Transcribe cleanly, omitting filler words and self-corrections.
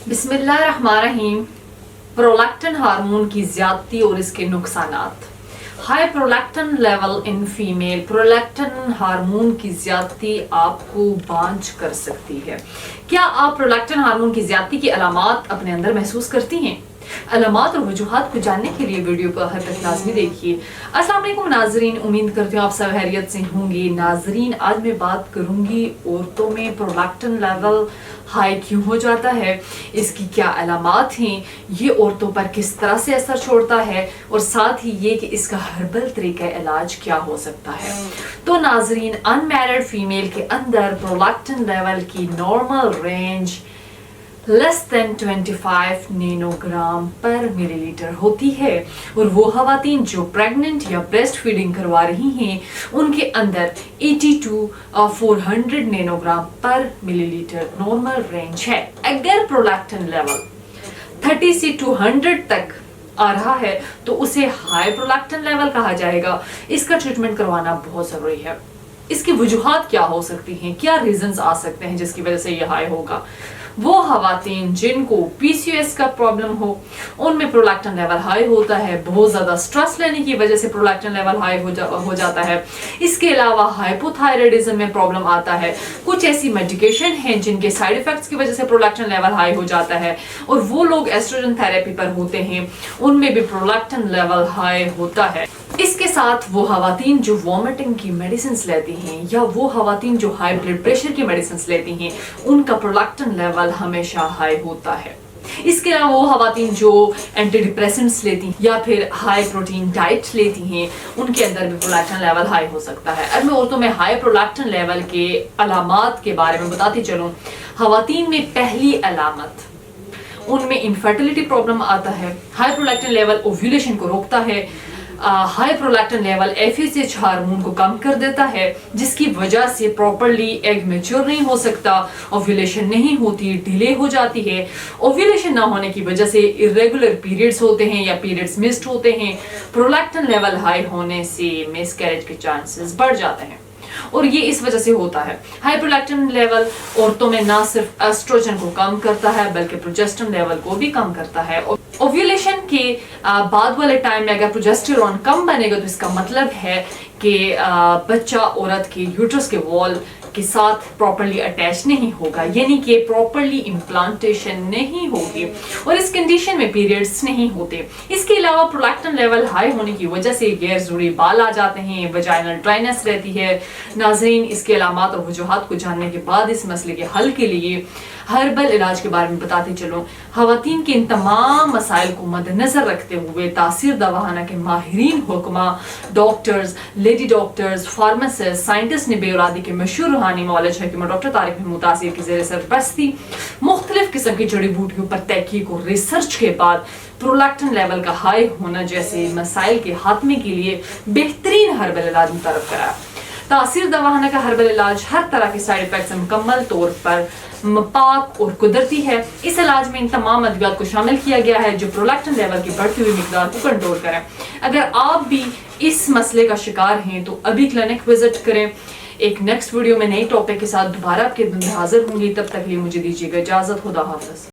बिस्मिल्लाहिर्रहमानिर्रहीम। Prolactin hormone की ज्यादती और इसके नुकसानात। High prolactin level in female. Prolactin hormone की ज्यादती आपको बांझ कर सकती है। क्या आप प्रोलैक्टिन हार्मोन की ज्यादती की अलामात अपने अंदर महसूस करती हैं? अलामात और वजूहात को जानने के लिए वीडियो को हद तक लाजमी देखिए। अस्सलाम वालेकुम नाजरीन, उम्मीद करती हूँ आप सब खैरियत से होंगे। नाजरीन, आज मैं बात करूंगी औरतों में प्रोलैक्टिन लेवल हाई क्यों हो जाता है, इसकी क्या अलामात हैं, ये औरतों पर किस तरह से असर छोड़ता है और साथ ही ये कि इसका हर्बल तरीका इलाज क्या हो सकता है। तो नाजरीन, अनमैरिड फीमेल के अंदर प्रोलैक्टिन लेवल की normal range less than 25 nanogram पर मिलीलीटर होती है और वो खवातीन जो प्रेग्नेंट या ब्रेस्ट फीडिंग करवा रही हैं उनके अंदर 80 to 400 नैनोग्राम पर मिलीलीटर नॉर्मल रेंज है। अगर प्रोलैक्टिन लेवल 30 से 200 तक आ रहा है तो उसे हाई प्रोलैक्टिन लेवल कहा जाएगा। इसका ट्रीटमेंट करवाना बहुत जरूरी है। इसकी वजूहात क्या हो सकती हैं, क्या रीजंस आ सकते हैं जिसकी वजह से ये हाई होगा। वो खवातीन जिनको पीसीओएस का प्रॉब्लम हो उनमें प्रोलैक्टिन लेवल हाई होता है। बहुत ज्यादा स्ट्रेस लेने की वजह से प्रोलैक्टिन लेवल हाई हो जाता है। इसके अलावा हाइपोथायराइडिज्म में प्रॉब्लम आता है। कुछ ऐसी मेडिकेशन हैं जिनके साइड इफेक्ट्स की वजह से प्रोलैक्टिन लेवल हाई हो जाता है और वो लोग एस्ट्रोजन थेरेपी पर होते हैं उनमें भी प्रोलैक्टिन लेवल हाई होता है। इसके साथ वो खवातीन जो वॉमिटिंग की मेडिसिन लेती हैं या वो खवातीन जो हाई ब्लड प्रेशर की मेडिसिन लेती हैं उनका प्रोलैक्टिन लेवल हमेशा हाई होता है। इसके अलावा वो खवातीन जो एंटी डिप्रेसेंट्स लेती हैं या फिर हाई प्रोटीन डाइट लेती हैं उनके अंदर भी प्रोलैक्टिन लेवल हाई हो सकता है। अब मैं औरतों में हाई प्रोलैक्टिन लेवल के अलामात के बारे में बताती चलूं। खवातीन में पहली अलामत, उनमें इनफर्टिलिटी प्रॉब्लम आता है। हाई प्रोलैक्टिन लेवल ओव्यूलेशन को रोकता है। High prolactin level FSH hormone को कम कर देता है जिसकी वजह से प्रॉपर्ली एग मैच्योर नहीं हो सकता, ओव्यूलेशन नहीं होती, डिले हो जाती है। ओव्यूलेशन ना होने की वजह से इरेगुलर पीरियड्स होते हैं या पीरियड्स मिस्ड होते हैं। प्रोलैक्टिन लेवल हाई होने से मिसकैरेज के चांसेस बढ़ जाते हैं और ये इस वजह से होता है। हाई प्रोलैक्टिन लेवल औरतों में ना सिर्फ एस्ट्रोजन को कम करता है बल्कि प्रोजेस्टेरोन लेवल को भी कम करता है। ओव्यूलेशन के बाद वाले टाइम में अगर प्रोजेस्टेरोन कम बनेगा तो इसका मतलब है कि बच्चा औरत के यूट्रस के वॉल के साथ प्रॉपर्ली अटैच नहीं होगा, यानी कि प्रॉपर्ली इम्प्लांटेशन नहीं होगी और इस कंडीशन में पीरियड्स नहीं होते। इसके अलावा प्रोलैक्टिन लेवल हाई होने की वजह से गैर जरूरी बाल आ जाते हैं, वजाइनल ड्राइनेस रहती है। नाज़रीन, इसके अलामात और वजूहात को जानने के बाद इस मसले के हल के लिए हर्बल इलाज के बारे में बताते चलो। खवातीन के इन तमाम मसाइल को मद्देनजर रखते हुए तासीर दवाखाना के माहिरीन हुक्मा, doctors, lady doctors, pharmacist, scientist ने बेऔलादी के मशहूर रूहानी मौलज हकीम डॉक्टर तारिक महमूद तासीर की ज़ेर सरपरस्ती मुख्तलिफ किस्म की जड़ी बूटियों पर तहकीक और रिसर्च के बाद प्रोलैक्टिन लेवल का हाई होना जैसे मसाइल के खात्मे के लिए बेहतरीन हर्बल इलाज मुतरफ कराया। तासीर दवाखाना का हर्बल इलाज हर तरह के साइड इफेक्ट से मुकम्मल तौर पर पाक और कुदरती है। इस इलाज में इन तमाम अद्वियात को शामिल किया गया है जो प्रोलैक्टिन लेवल की बढ़ती हुई मिकदार को कंट्रोल करें। अगर आप भी इस मसले का शिकार हैं तो अभी क्लिनिक विजिट करें। एक नेक्स्ट वीडियो में नई टॉपिक के साथ दोबारा आपके हाजिर होंगी। तब तक लिए मुझे दीजिएगा इजाजत। खुदा हाफिज।